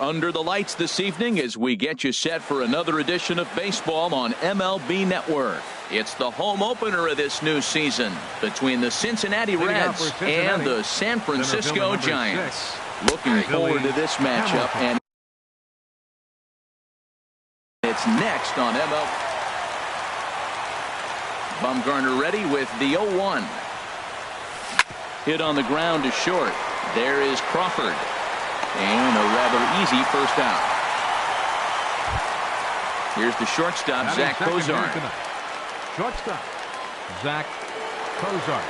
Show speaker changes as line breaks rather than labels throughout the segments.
under the lights this evening as we get you set for another edition of baseball on MLB Network. It's the home opener of this new season between the Cincinnati Reds and the San Francisco Giants. Looking forward to this matchup, and it's next on MLB. Bumgarner ready with the 0-1. Hit on the ground to short. There is Crawford. And a rather easy first out. Here's the shortstop, Zach Cozart.
Shortstop, Zach Cozart.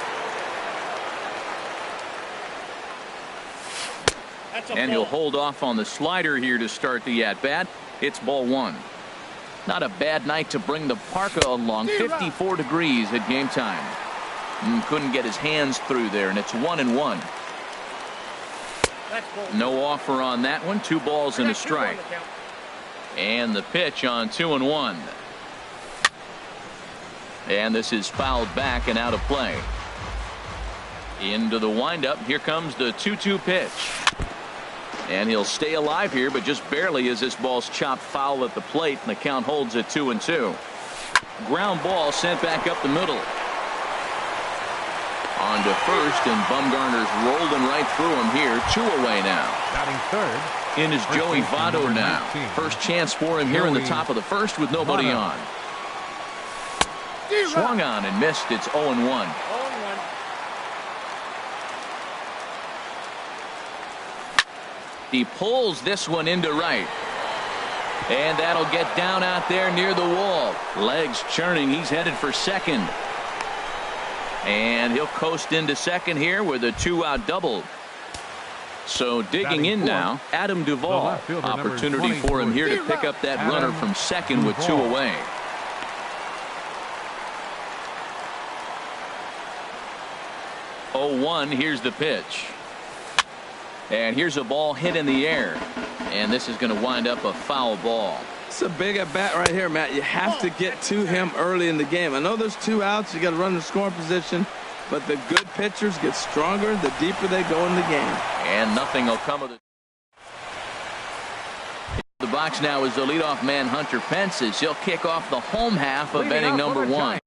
And he'll hold off on the slider here to start the at-bat. It's ball one. Not a bad night to bring the parka along. 54 degrees at game time. Couldn't get his hands through there, and it's 1-1. No offer on that one. 2 balls and a strike. And the pitch on 2-1. And this is fouled back and out of play. Into the windup. Here comes the 2-2 pitch. And he'll stay alive here, but just barely as this ball's chopped foul at the plate, and the count holds at 2-2. Ground ball sent back up the middle. On to first, and Bumgarner's rolling right through him here. 2 away now.
Batting third.
In is Joey Votto now. First chance for him here in the top of the first with nobody on. Swung on and missed. It's 0-1. He pulls this one into right. And that'll get down out there near the wall. Legs churning. He's headed for second. And he'll coast into second here with a 2-out double. So digging in now, Adam Duvall. Opportunity for him here to pick up that runner from second with 2 away. Oh, 1. Here's the pitch. And here's a ball hit in the air. And this is going to wind up a foul ball.
It's a big at bat right here, Matt. You have to get to him early in the game. I know there's 2 outs. You got to run the scoring position. But the good pitchers get stronger the deeper they go in the game.
And nothing will come of it. The box now is the leadoff man, Hunter Pence. He'll kick off the home half of inning number 1.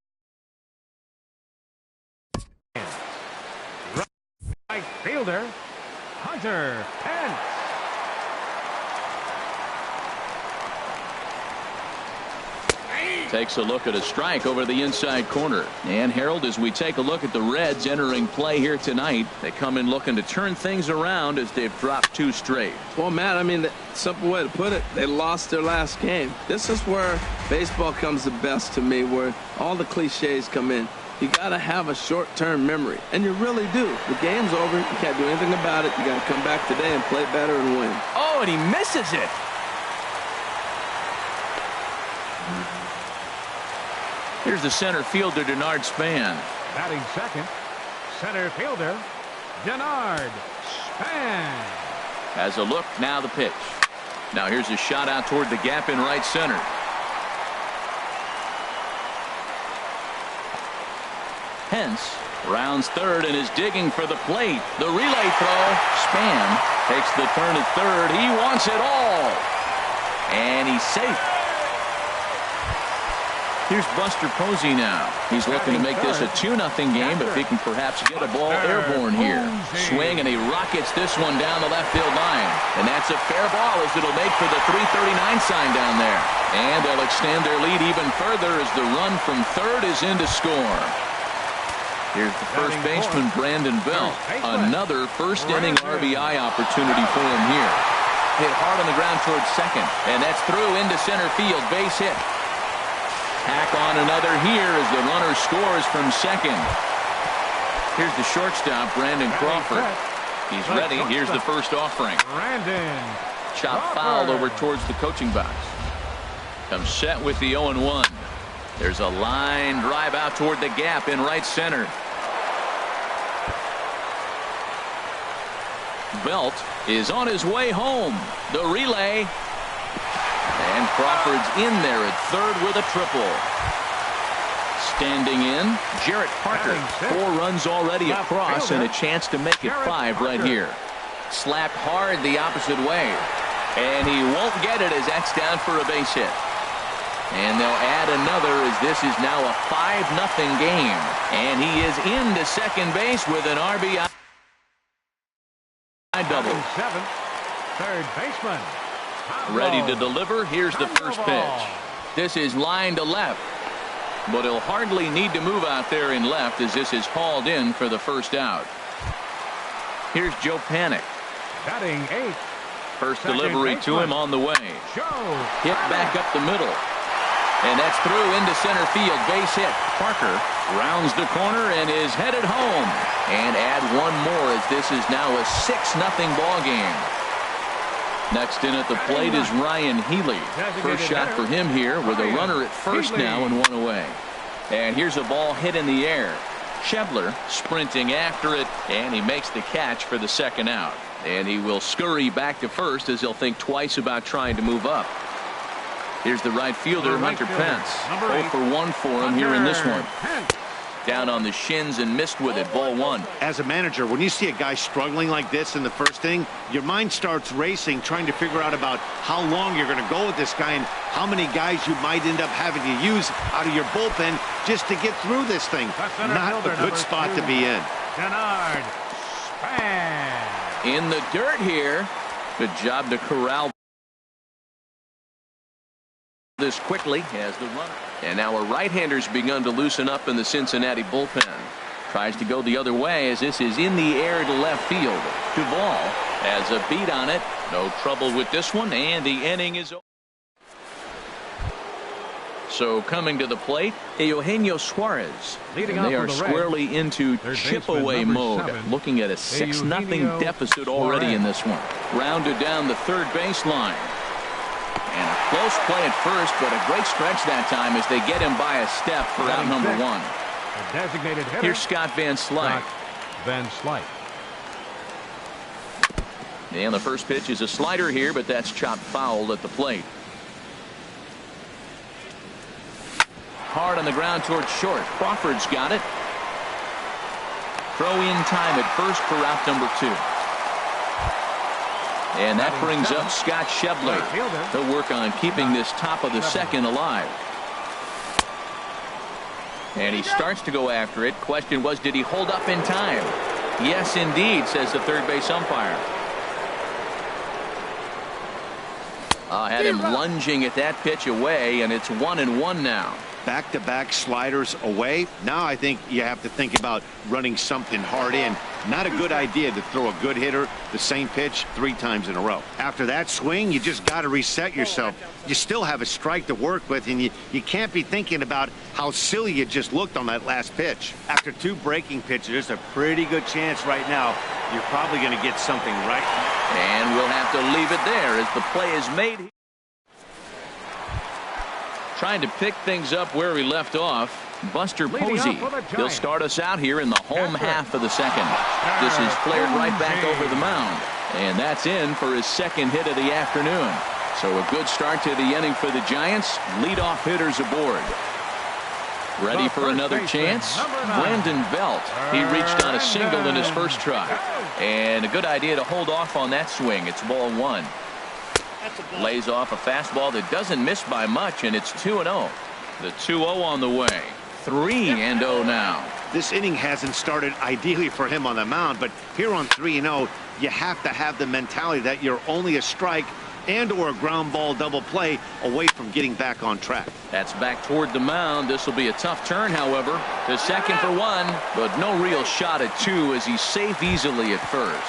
Right fielder, Hunter Pence.
Takes a look at a strike over the inside corner. And Harold, as we take a look at the Reds entering play here tonight, they come in looking to turn things around as they've dropped 2 straight.
Well, Matt, I mean, the simple way to put it, they lost their last game. This is where baseball comes the best to me, where all the cliches come in. You got to have a short-term memory, and you really do. The game's over. You can't do anything about it. You got to come back today and play better and win.
Oh, and he misses it. Here's the center fielder, Denard Span.
Batting second, center fielder, Denard Span.
Has a look, now the pitch. Now here's a shot out toward the gap in right center. Pence rounds third and is digging for the plate. The relay throw. Span takes the turn at third. He wants it all. And he's safe. Here's Buster Posey now. He's looking to make this a 2-0 game if he can perhaps get a ball airborne here. Swing, and he rockets this one down the left field line. And that's a fair ball as it'll make for the 339 sign down there. And they'll extend their lead even further as the run from third is in to score. Here's the first baseman, Brandon Belt. Another first-inning RBI opportunity for him here. Hit hard on the ground towards second. And that's through into center field. Base hit. Tack on another here as the runner scores from second. Here's the shortstop, Brandon Crawford. He's ready. Here's the first offering.
Brandon.
Chop foul over towards the coaching box. Comes set with the 0-1. There's a line drive out toward the gap in right center. Belt is on his way home. The relay. And Crawford's in there at third with a triple. Standing in, Jarrett Parker. 4 runs already across and a chance to make it 5 right here. Slapped hard the opposite way. And he won't get it as that's down for a base hit. And they'll add another as this is now a 5-0 game. And he is into second base with an RBI double.
Third baseman.
Ready to deliver. Here's the first pitch. This is line to left. But he'll hardly need to move out there in left as this is hauled in for the first out. Here's Joe Panic.
Batting eighth.
First delivery to him on the way. Hit back up the middle. And that's through into center field. Base hit. Parker rounds the corner and is headed home. And add one more as this is now a 6-0 ball game. Next in at the plate is Ryan Healy. First shot for him here with a runner at first now and one away. And here's a ball hit in the air. Schebler sprinting after it, and he makes the catch for the second out. And he will scurry back to first as he'll think twice about trying to move up. Here's the right fielder, Hunter Pence. 0 for 1 for him here in this one. Down on the shins and missed with it. Ball one.
As a manager, when you see a guy struggling like this in the first inning, your mind starts racing, trying to figure out about how long you're going to go with this guy and how many guys you might end up having to use out of your bullpen just to get through this thing. Not a good spot to be in.
Denard. Span.
In the dirt here. Good job to corral this quickly as the runner. And now a right-hander's begun to loosen up in the Cincinnati bullpen. Tries to go the other way as this is in the air to left field. Duvall has a beat on it. No trouble with this one, and the inning is over. So coming to the plate, Eugenio Suarez.
Leading
and they
off
are
for the Reds,
squarely into
third
chip-away
baseman,
mode.
number 7,
Looking at a 6-0
Eugenio
deficit already in this one. Rounded down the third baseline. And a close play at first, but a great stretch that time as they get him by a step for out number one.
A designated hitter.
Here's Scott Van Slyke.
Van Slyke.
And the first pitch is a slider here, but that's chopped foul at the plate. Hard on the ground towards short. Crawford's got it. Throw in time at first for out number two. And that brings up Scott Schebler. He'll work on keeping this top of the second alive. And he starts to go after it. Question was, did he hold up in time? Yes, indeed, says the third base umpire. Had him lunging at that pitch away, and it's 1-1 now.
Back-to-back sliders away. Now I think you have to think about running something hard in. Not a good idea to throw a good hitter the same pitch 3 times in a row. After that swing, you just got to reset yourself. You still have a strike to work with, and you can't be thinking about how silly you just looked on that last pitch. After 2 breaking pitches, there's a pretty good chance right now you're probably going to get something right.
And we'll have to leave it there as the play is made. Trying to pick things up where we left off. Buster Posey. He'll start us out here in the home half of the second. This is flared right back over the mound. And that's in for his second hit of the afternoon. So a good start to the inning for the Giants. Leadoff hitters aboard. Ready for another chance? Brandon Belt. He reached on a single in his first try. And a good idea to hold off on that swing. It's ball one. Lays off a fastball that doesn't miss by much, and it's 2-0. The 2-0 on the way. 3-0 now.
This inning hasn't started ideally for him on the mound, but here on 3-0, you have to have the mentality that you're only a strike and or a ground ball double play away from getting back on track. That's back toward the mound. This will be a tough turn, however. To second for one, but no real shot at two as he's safe easily at first.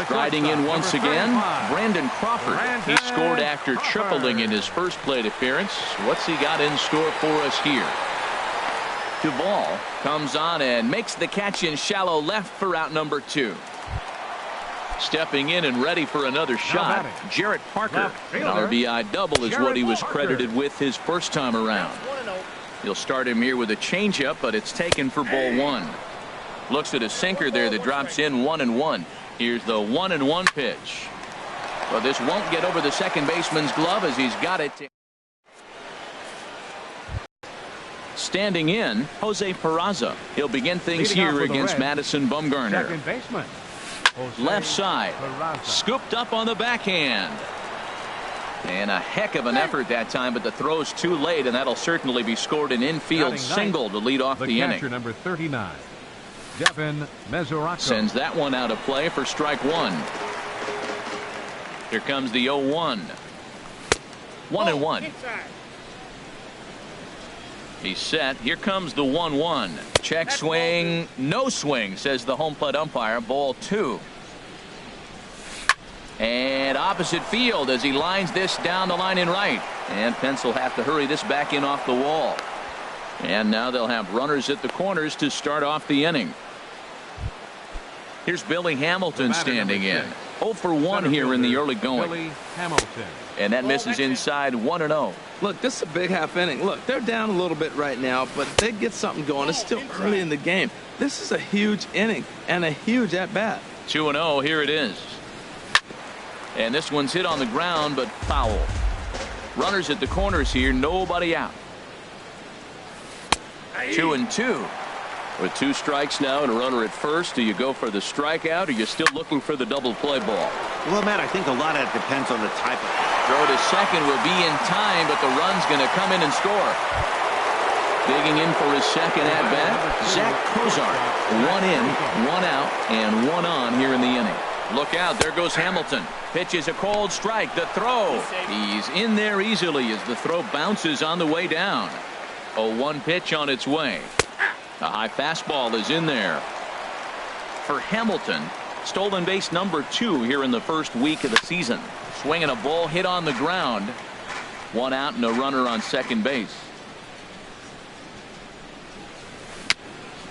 Riding in once again, Brandon Crawford. He scored after tripling in his first plate appearance. What's he got in store for us here? Duvall comes on and makes the catch in shallow left for out number two. Stepping in and ready for another shot, Jarrett Parker. An RBI double is what he was credited with his first time around. He'll start him here with a changeup, but it's taken for ball one. Looks at a sinker there that drops in 1-1. Here's the 1-1 pitch. Well, this won't get over the second baseman's glove as he's got it. Standing in, Jose Peraza. He'll begin things here against Madison Bumgarner.
Second baseman.
Left side. Scooped up on the backhand. And a heck of an effort that time, but the throw's too late, and that'll certainly be scored an infield single to lead off the inning.
Number 39, Devin Mesoraco.
Sends that one out of play for strike one. Here comes the 0-1. 1-1. He's set. Here comes the 1-1. Check swing. No swing, says the home plate umpire. Ball 2. And opposite field as he lines this down the line in right. And Pence will have to hurry this back in off the wall. And now they'll have runners at the corners to start off the inning. Here's Billy Hamilton standing in. 0 for 1 here in the early going.
Billy Hamilton.
And that misses inside 1-0.
Look, this is a big half inning. Look, they're down a little bit right now, but if they get something going, it's still early in the game. This is a huge inning and a huge at-bat.
2-0, here it is. And this one's hit on the ground, but foul. Runners at the corners here, nobody out. 2-2. With 2 strikes now and a runner at first, do you go for the strikeout, or you're still looking for the double play ball?
Well, Matt, I think a lot of it depends on the type of...
Throw to second will be in time, but the run's going to come in and score. Digging in for his second at-bat, Zach Cozart. 1 in, 1 out, and 1 on here in the inning. Look out, there goes Hamilton. Pitches a cold strike. The throw. He's in there easily as the throw bounces on the way down. A 1 pitch on its way. A high fastball is in there. For Hamilton, stolen base number 2 here in the first week of the season. Swinging a ball hit on the ground. 1 out and a runner on second base.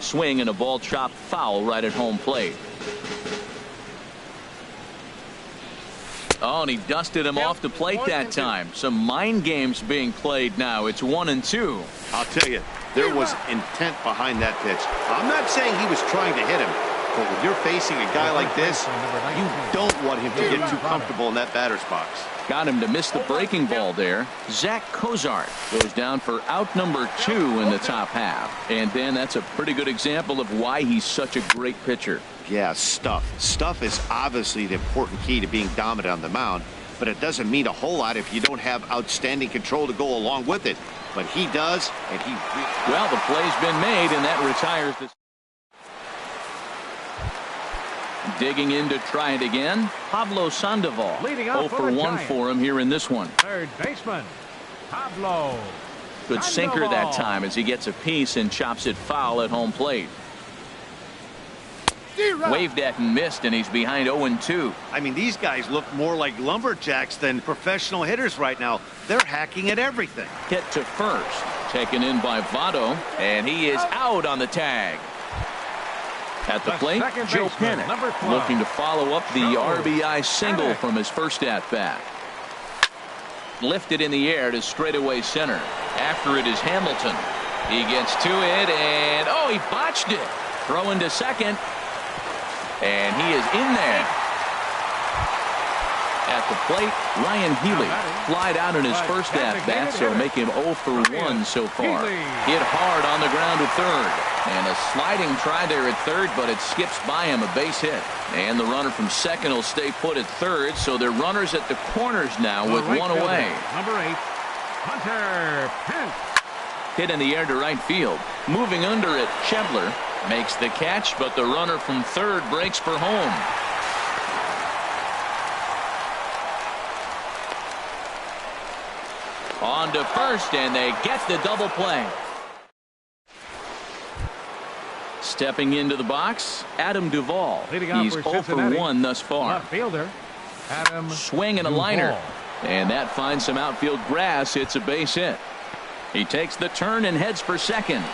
Swing and a ball chopped foul right at home plate. Oh, and he dusted him off the plate that time. Some mind games being played now. It's 1-2.
I'll tell you, there was intent behind that pitch. I'm not saying he was trying to hit him, but when you're facing a guy like this, you don't want him to get too comfortable in that batter's box.
Got him to miss the breaking ball there. Zach Cozart goes down for out number 2 in the top half. And Dan, that's a pretty good example of why he's such a great pitcher.
Yeah, stuff. Stuff is obviously the important key to being dominant on the mound, but it doesn't mean a whole lot if you don't have outstanding control to go along with it. But he does, and he...
Well, the play's been made, and that retires this. Digging in to try it again, Pablo Sandoval. 0 for 1 for him here in this one.
Third baseman, Pablo.
Good sinker that time as he gets a piece and chops it foul at home plate. Waved at and missed, and he's behind 0-2.
I mean, these guys look more like lumberjacks than professional hitters right now. They're hacking at everything.
Hit to first. Taken in by Votto, and he is out on the tag. At the plate, Joe Panik looking to follow up the RBI single from his first at-bat. Lifted in the air to straightaway center. After it is Hamilton. He gets to it, and oh, he botched it. Throw into second. And he is in there. At the plate, Ryan Healy flied out in his first at-bat, so make him 0 for 1 so far. Hit hard on the ground at third. And a sliding try there at third, but it skips by him, a base hit. And the runner from second will stay put at third, so they're runners at the corners now with 1 away.
Number 8, Hunter Pence.
Hit in the air to right field. Moving under it, Schebler makes the catch, but the runner from third breaks for home. On to first, and they get the double play. Stepping into the box, Adam Duvall. He's 0 for 1 thus far.
Left fielder, Adam
Swing and a liner. And that finds some outfield grass. It's a base hit. He takes the turn and heads for second.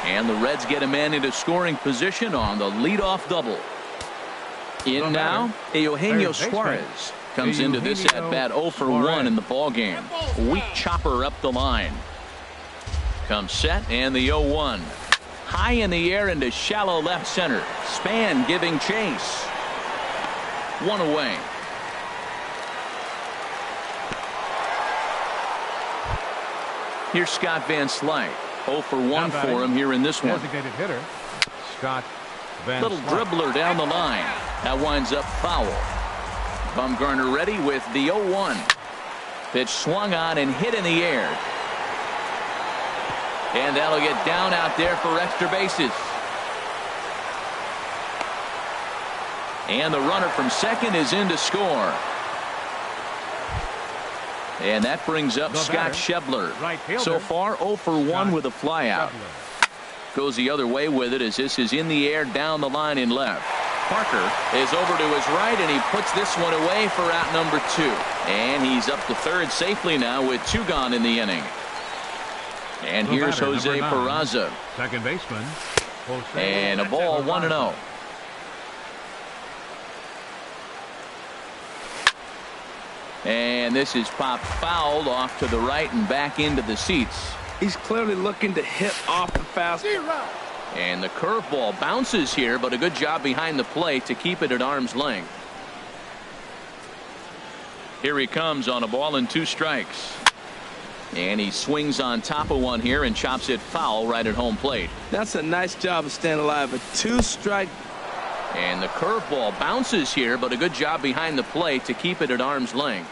And the Reds get a man into scoring position on the leadoff double. In now, Eugenio Suarez comes into this at-bat 0 for 1 in the ballgame. Weak chopper up the line. Comes set, and the 0-1. High in the air into shallow left center. Span giving chase. 1 away. Here's Scott Van Slyke. 0 for 1 for him here in this one.
Designated hitter, Scott
Little dribbler down the line. That winds up foul. Bumgarner ready with the 0-1. Pitch swung on and hit in the air. And that'll get down out there for extra bases. And the runner from second is in to score. And that brings up Scott Schebler. So far 0 for 1 with a flyout. Goes the other way with it as this is in the air down the line in left. Parker is over to his right, and he puts this one away for out number 2. And he's up to third safely now with 2 gone in the inning. And here's Jose Peraza.
Second baseman.
And a ball 1-0. And this is popped fouled off to the right and back into the seats.
He's clearly looking to hit off the fastball.
And the curveball bounces here, but a good job behind the plate to keep it at arm's length. Here he comes on a ball and 2 strikes. And he swings on top of one here and chops it foul right at home plate.
That's a nice job of staying alive. A 2-strike.
And the curveball bounces here, but a good job behind the plate to keep it at arm's length.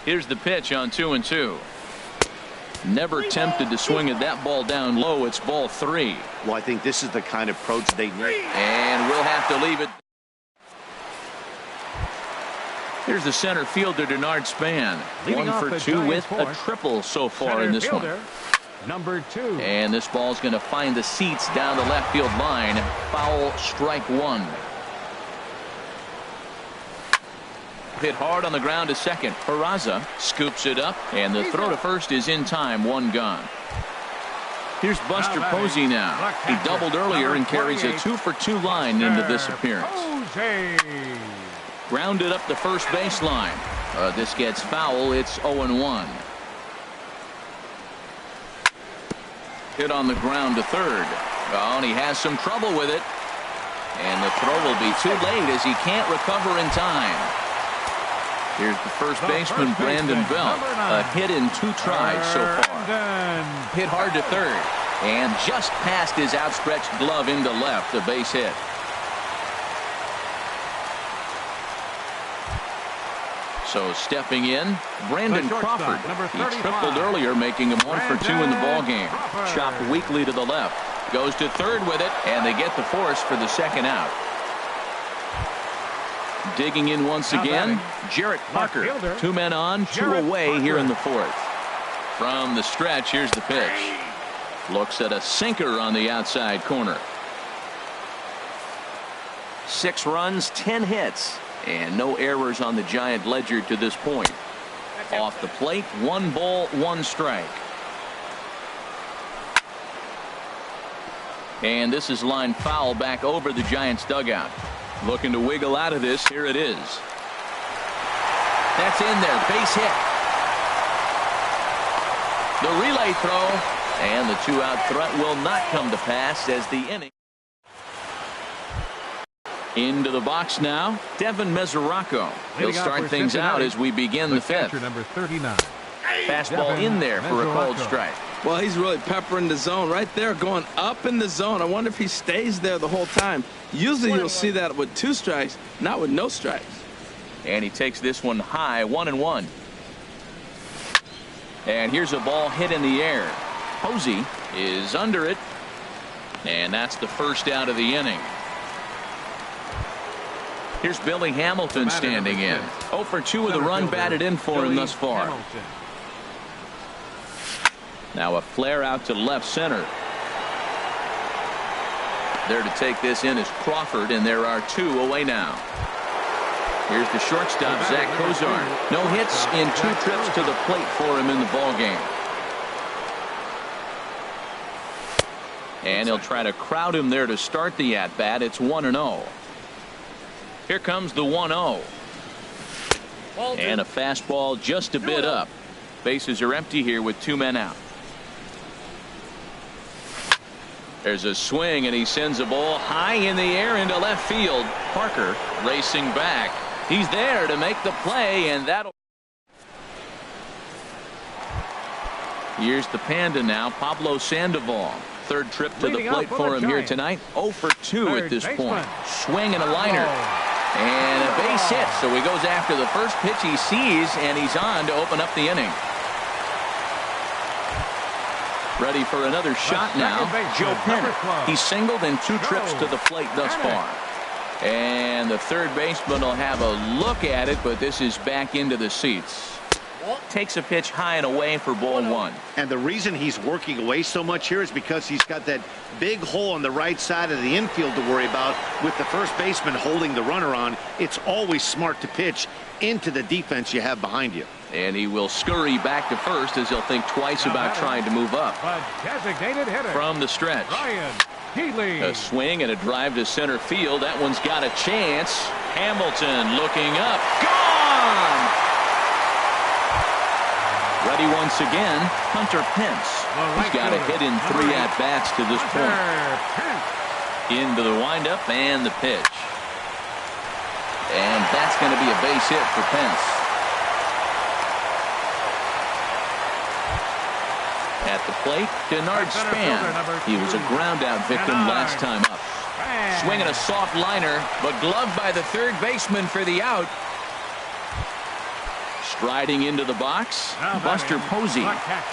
Here's the pitch on 2-2. Never tempted to swing at that ball down low. It's ball 3.
Well, I think this is the kind of approach they need.
And we'll have to leave it. Here's the center fielder, Denard Span. 1 for 2 with a triple so far in this one.
Number 2.
And this ball's going to find the seats down the left field line. Foul, strike 1. Hit hard on the ground to second. Peraza scoops it up, and the throw to first is in time. 1 gone. Here's Buster Posey now. He doubled earlier and carries a 2 for 2 line into this appearance. Grounded up the first baseline. This gets foul. It's 0-1. Hit on the ground to third. Oh, and he has some trouble with it. And the throw will be too late as he can't recover in time. Here's the first baseman, Brandon Belt. A hit in 2 tries so far. Hit hard to third. And just past his outstretched glove into left, a base hit. So stepping in, Brandon Crawford. He tripled earlier, making him 1 for 2 in the ballgame. Chopped weakly to the left. Goes to third with it, and they get the force for the second out. Digging in once again, Jarrett Parker. 2 men on, 2 away here in the 4th. From the stretch, here's the pitch. Looks at a sinker on the outside corner. 6 runs, 10 hits. And no errors on the Giant ledger to this point. Off the plate, 1 ball, 1 strike. And this is lined foul back over the Giants dugout. Looking to wiggle out of this. Here it is. That's in there. Base hit. The relay throw. And the 2-out threat will not come to pass as the inning. Into the box now, Devin Mesoraco. He'll start things out as we begin the 5th.
Number 39.
Fastball in there for a called strike.
Well, he's really peppering the zone right there, going up in the zone. I wonder if he stays there the whole time. Usually you'll see that with 2 strikes, not with no strikes.
And he takes this one high, 1-1. And here's a ball hit in the air. Posey is under it. And that's the first out of the inning. Here's Billy Hamilton standing in. 0 for 2 with a run batted in for him thus far. Now a flare out to left center. There to take this in is Crawford, and there are 2 away now. Here's the shortstop, Zach Cozart. No hits in 2 trips to the plate for him in the ballgame. And he'll try to crowd him there to start the at-bat. It's 1-0. Here comes the 1-0. And a fastball just a bit up. Bases are empty here with 2 men out. There's a swing, and he sends a ball high in the air into left field. Parker racing back. He's there to make the play, and that'll. Here's the Panda now, Pablo Sandoval.
Third trip to the plate for him here tonight. 0 for 2 at this point. Swing and a liner. And a base hit. So he goes after the first pitch he sees, and he's on to open up the inning. Ready for another shot now. Joe Penn. He's singled in 2 trips to the plate thus far. And the third baseman will have a look at it, but this is back into the seats. Takes a pitch high and away for ball 1.
And the reason he's working away so much here is because he's got that big hole on the right side of the infield to worry about. With the first baseman holding the runner on, it's always smart to pitch into the defense you have behind you.
And he will scurry back to first as he'll think twice about trying to move up.
Designated hitter
From the stretch.
A
swing and a drive to center field. That one's got a chance. Hamilton looking up. Gone! Ready once again, Hunter Pence. He's got a hit in 3 at-bats to this point. Into the windup and the pitch. And that's going to be a base hit for Pence. At the plate, Denard Span. He was a ground-out victim last time up. Swinging a soft liner, but gloved by the third baseman for the out. Striding into the box, Buster Posey.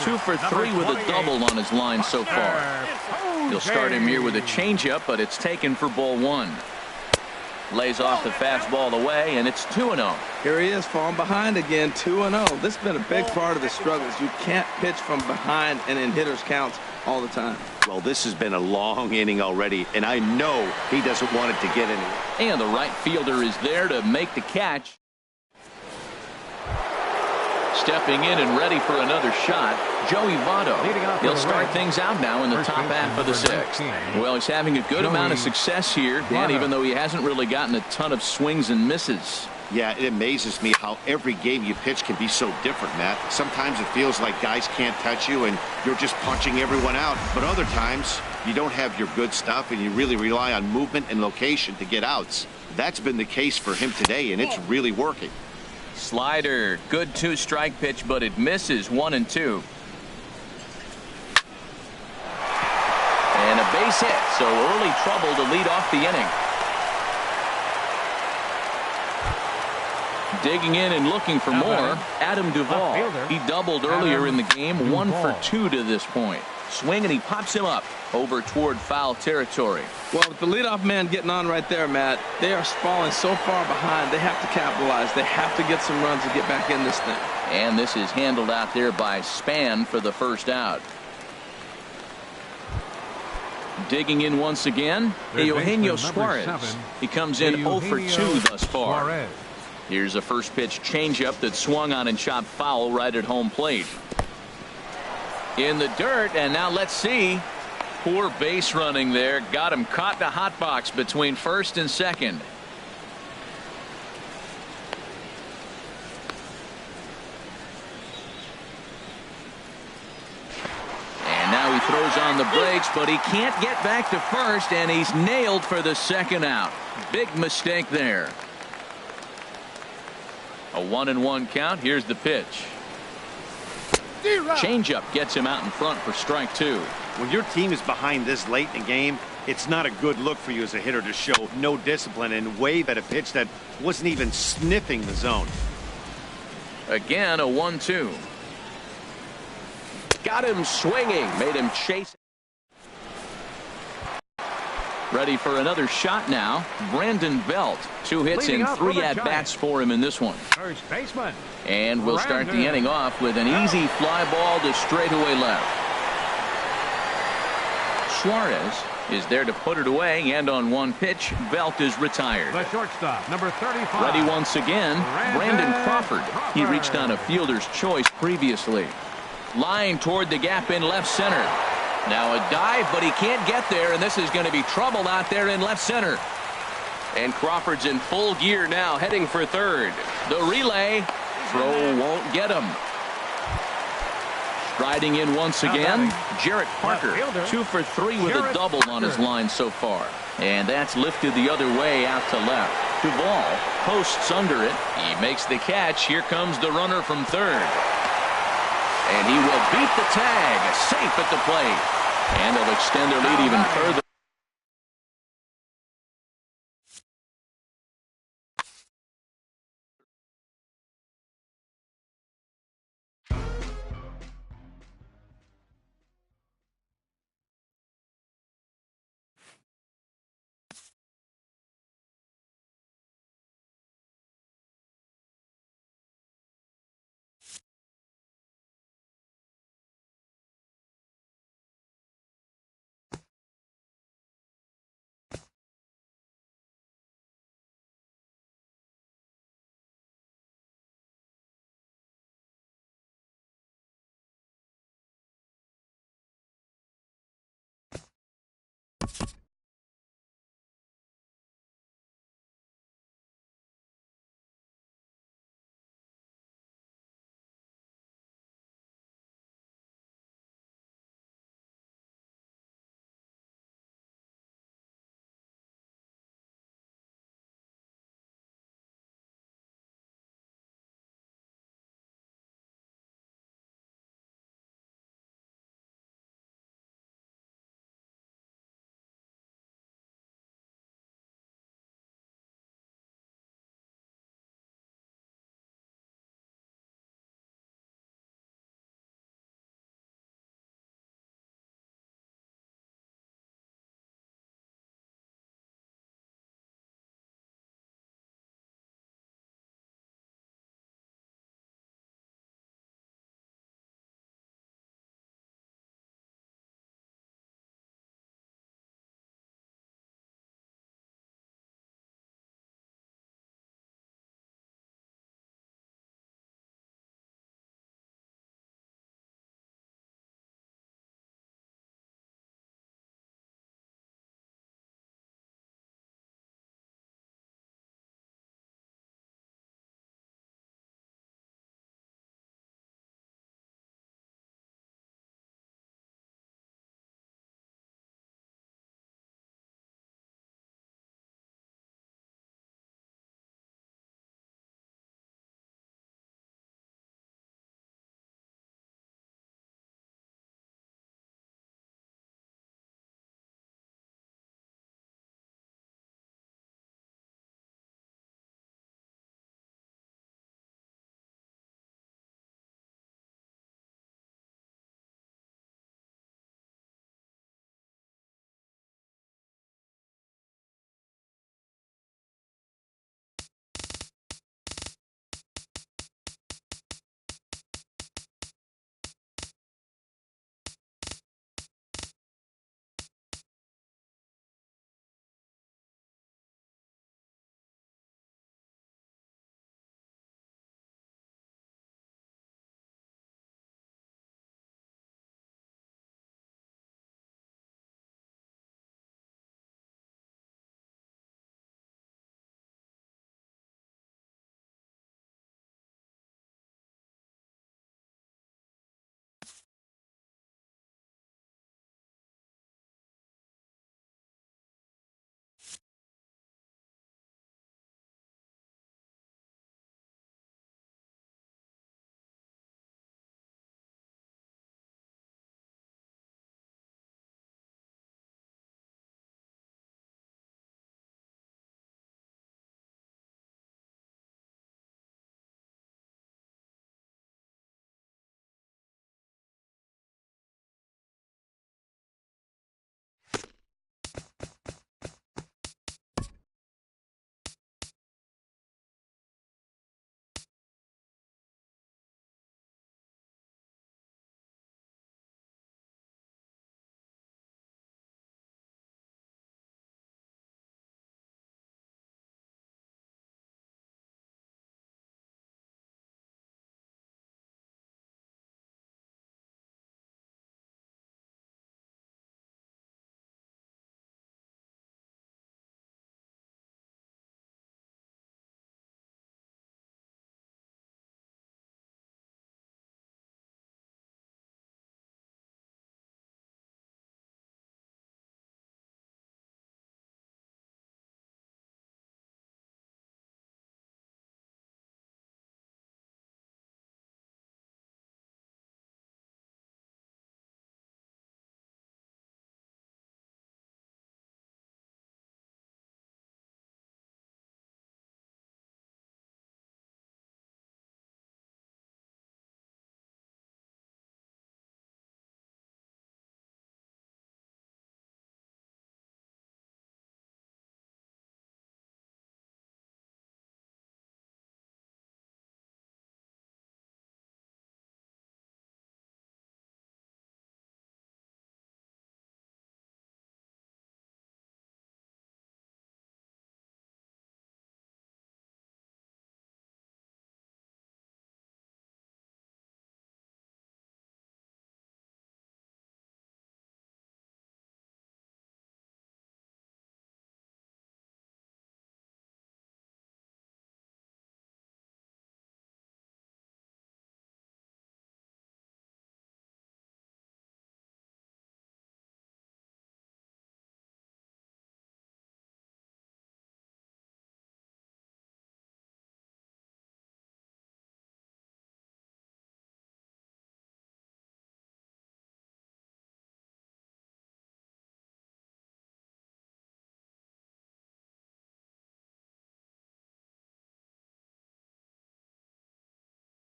2 for 3 with a double on his line so far. He'll start him here with a changeup, but it's taken for ball 1. Lays off the fastball away, and it's 2-0.
Here he is, falling behind again, 2-0. This has been a big part of the struggles. You can't pitch from behind and in hitters' counts all the time.
Well, this has been a long inning already, and I know he doesn't want it to get anywhere.
And the right fielder is there to make the catch. Stepping in and ready for another shot, Joey Votto. He'll start things out now in the top half of the 6th. Well, he's having a good amount of success here, and even though he hasn't really gotten a ton of swings and misses.
Yeah, it amazes me how every game you pitch can be so different, Matt. Sometimes it feels like guys can't touch you and you're just punching everyone out. But other times, you don't have your good stuff and you really rely on movement and location to get outs. That's been the case for him today, and it's really working.
Slider, good 2-strike pitch, but it misses 1 and 2. And a base hit, so early trouble to lead off the inning. Digging in and looking for more, Adam Duvall. He doubled earlier in the game, 1 for 2 to this point. Swing and he pops him up over toward foul territory.
Well, with the leadoff man getting on right there, Matt, they are falling so far behind. They have to capitalize. They have to get some runs to get back in this thing.
And this is handled out there by Span for the first out. Digging in once again, Eugenio Suarez. He comes in 0 for 2 thus far. Here's a first pitch changeup that swung on and chopped foul right at home plate. In the dirt, and now let's see. Poor base running there. Got him caught in a hot box between first and second. And now he throws on the brakes, but he can't get back to first, and he's nailed for the second out. Big mistake there. A 1-1 count. Here's the pitch. Changeup gets him out in front for strike 2.
When your team is behind this late in the game, it's not a good look for you as a hitter to show no discipline and wave at a pitch that wasn't even sniffing the zone.
Again, a 1-2. Got him swinging, made him chase. Ready for another shot now. Brandon Belt. 2 hits and 3 at-bats for him in this one.
First baseman.
And we'll start the inning off with an easy fly ball to straightaway left. Suarez is there to put it away, and on one pitch, Belt is retired.
The shortstop, number 35.
Ready once again, Brandon Crawford. He reached on a fielder's choice previously. Line toward the gap in left center. Now a dive, but he can't get there, and this is going to be trouble out there in left center. And Crawford's in full gear now, heading for third. The relay, throw won't get him. Striding in once again, Jarrett Parker, 2 for 3 with a double on his line so far. And that's lifted the other way out to left. Duvall posts under it. He makes the catch. Here comes the runner from third. And he will beat the tag, safe at the plate. And they'll extend their lead even further.